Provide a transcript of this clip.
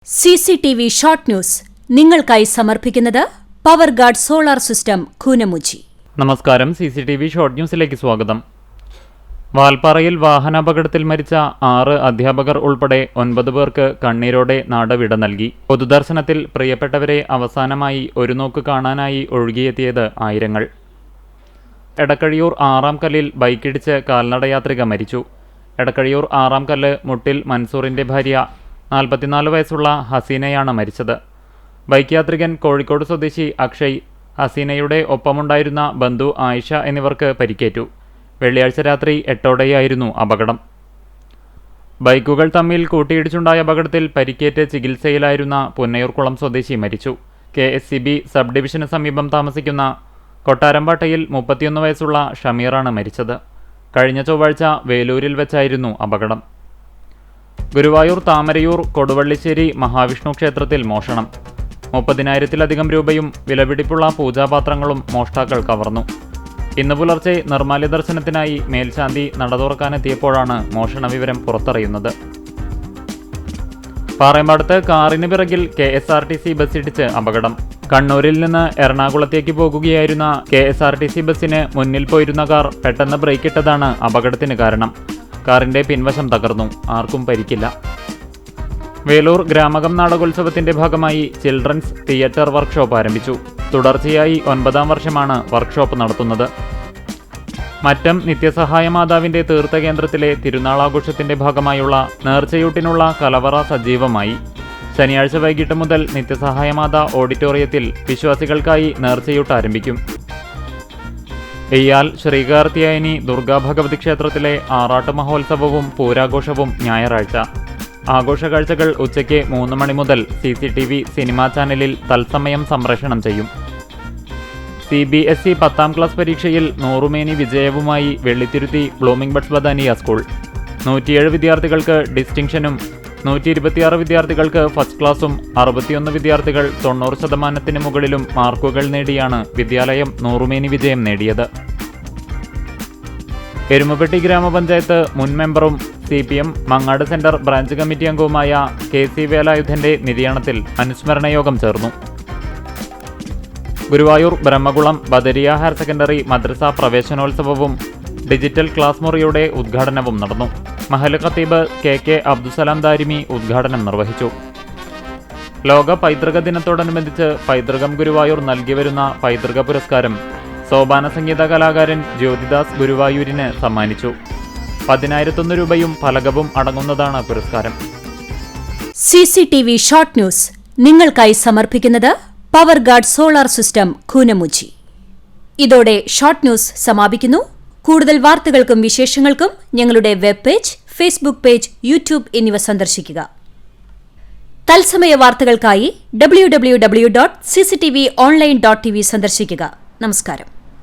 CCTV short news നിങ്ങൾക്കായി സമർപ്പിക്കുന്നത് power guard solar system Koonamuchi. നമസ്കാരം. CCTV ഷോർട്ട് ന്യൂസിലേക്ക് സ്വാഗതം. വാൽപ്പാറയിൽ വാഹനാപകടത്തിൽ മരിച്ച 6 അധ്യാപകർ ഉൾപ്പെടെ 9 പേർക്ക് കണ്ണീരോടെ നാടവിട നൽകി. പൊതുദർശനത്തിൽ പ്രിയപ്പെട്ടവരെ അവസാനമായി ഒരു നോക്ക് കാണാനായി ഒഴുകിയെത്തിയത് ആയിരങ്ങൾ. എടക്കഴിയൂർ 6-ാം കല്ലിൽ ബൈക്കിടിച്ച് കാൽനടയാത്രിക മരിച്ചു. എടക്കഴിയൂർ 6-ാം കല്ല് മുട്ടിൽ മൻസൂറിന്റെ ഭാര്യ 44 വയസ്സുള്ള ഹസീനയാണ് മരിച്ചത്. ബൈക്ക് യാത്രികൻ കോഴിക്കോട് സ്വദേശി അക്ഷയ്, ഹസീനയുടെ ഒപ്പമുണ്ടായിരുന്ന ബന്ധു ആയിഷ എന്നിവർക്ക് പരിക്കേറ്റു. വെള്ളിയാഴ്ച രാത്രി 8ഓടെയായിരുന്നു അപകടം. ബൈക്കുകൾ തമ്മിൽ കൂട്ടിയിടിച്ചുണ്ടായ അപകടത്തിൽ പരിക്കേറ്റ് ചികിത്സയിലായിരുന്ന പുന്നയൂർക്കുളം സ്വദേശി മരിച്ചു. KSCB സബ് ഡിവിഷന് സമീപം താമസിക്കുന്ന കൊട്ടാരംപാട്ടയിൽ 31 വയസ്സുള്ള ഷമീറാണ് മരിച്ചത്. കഴിഞ്ഞ ചൊവ്വാഴ്ച വേലൂരിൽ വെച്ചായിരുന്നു അപകടം. ഗുരുവായൂർ താമരയൂർ കൊടുവള്ളിശ്ശേരി മഹാവിഷ്ണു ക്ഷേത്രത്തിൽ മോഷണം. 30,000-ലധികം രൂപയും വിലപിടിപ്പുള്ള പൂജാപാത്രങ്ങളും മോഷ്ടാക്കൾ കവർന്നു. ഇന്ന് പുലർച്ചെ നിർമ്മാല്യ ദർശനത്തിനായി മേൽശാന്തി നട തുറക്കാനെത്തിയപ്പോഴാണ് മോഷണ വിവരം പുറത്തറിയുന്നത്. പാറേമ്പാടത്ത് കാറിന് പിറകിൽ KSRTC ബസ്സിടിച്ച് അപകടം. കണ്ണൂരിൽ നിന്ന് എറണാകുളത്തേക്ക് പോകുകയായിരുന്ന KSRTC ബസ്സിന് മുന്നിൽ പോയിരുന്ന കാർ പെട്ടെന്ന് ബ്രേക്കിട്ടതാണ് അപകടത്തിന് കാരണം. കാറിന്റെ പിൻവശം തകർന്നു. ആർക്കും പരിക്കില്ല. വേലൂർ ഗ്രാമകം നാടകോത്സവത്തിന്റെ ഭാഗമായി ചിൽഡ്രൻസ് തിയേറ്റർ വർക്ക്ഷോപ്പ് ആരംഭിച്ചു. തുടർച്ചയായി 9ാം വർഷമാണ് വർക്ക്ഷോപ്പ് നടത്തുന്നത്. മറ്റം നിത്യസഹായ മാതാവിന്റെ തീർത്ഥകേന്ദ്രത്തിലെ തിരുനാളാഘോഷത്തിന്റെ ഭാഗമായുള്ള നേർച്ചയൂട്ടിനുള്ള കലവറ സജീവമായി. ശനിയാഴ്ച വൈകിട്ട് മുതൽ നിത്യസഹായ മാതാ ഓഡിറ്റോറിയത്തിൽ വിശ്വാസികൾക്കായി നേർച്ചയൂട്ട് ആരംഭിക്കും. എയ്യാൽ ശ്രീകാർത്തിയായനി ദുർഗാഭഗവതി ക്ഷേത്രത്തിലെ ആറാട്ട് മഹോത്സവവും പൂരാഘോഷവും ഞായറാഴ്ച. ആഘോഷ കാഴ്ചകൾ ഉച്ചയ്ക്ക് 3 മണി മുതൽ CCTV സിനിമാ ചാനലിൽ തത്സമയം സംപ്രേഷണം ചെയ്യും. CBSE 10ാം ക്ലാസ് പരീക്ഷയിൽ 100 മേനി വിജയവുമായി Vellithiruthi blooming buds Badaniya school. 107 വിദ്യാർത്ഥികൾക്ക് ഡിസ്റ്റിങ്ഷനും 126 വിദ്യാർത്ഥികൾക്ക് ഫസ്റ്റ് ക്ലാസും 61 വിദ്യാർത്ഥികൾ 90% മുകളിലും മാർക്കുകൾ നേടിയാണ് വിദ്യാലയം 100 മേനി വിജയം നേടിയത്. എരുമപ്പെട്ടി ഗ്രാമപഞ്ചായത്ത് മുൻ മെമ്പറും CPM Mangad centre branch committee അംഗവുമായ KC വേലായുധന്റെ നിര്യാണത്തിൽ അനുസ്മരണ യോഗം ചേർന്നു. ഗുരുവായൂർ ബ്രഹ്മകുളം ബദരിയ ഹയർ സെക്കൻഡറി മദ്രസ പ്രവേശനോത്സവവും ഡിജിറ്റൽ ക്ലാസ് മുറിയുടെ ഉദ്ഘാടനവും നടന്നു. മഹൽ ഖത്തീബ് KK അബ്ദുസലാം ദാരിമി ഉദ്ഘാടനം നിർവഹിച്ചു. ലോക പൈതൃക ദിനത്തോടനുബന്ധിച്ച് പൈതൃകം ഗുരുവായൂർ നൽകിവരുന്ന പൈതൃക പുരസ്കാരം സോപാന സംഗീത കലാകാരൻ ജ്യോതിദാസ് ഗുരുവായൂരിന് സമ്മാനിച്ചു. 10,001 രൂപയും ഫലകവും അടങ്ങുന്നതാണ് പുരസ്കാരം. CCTV ഷോർട്ട് ന്യൂസ് നിങ്ങൾക്കായി സമർപ്പിക്കുന്നത് power guard solar system Koonamuchi. ഇതോടെ ഷോർട്ട് ന്യൂസ് സമാപിക്കുന്നു. കൂടുതൽ വാർത്തകൾക്കും വിശേഷങ്ങൾക്കും ഞങ്ങളുടെ web page, Facebook page, YouTube എന്നിവ സന്ദർശിക്കുക. തത്സമയ വാർത്തകൾക്കായി www.cctvonline.tv സന്ദർശിക്കുക. നമസ്കാരം.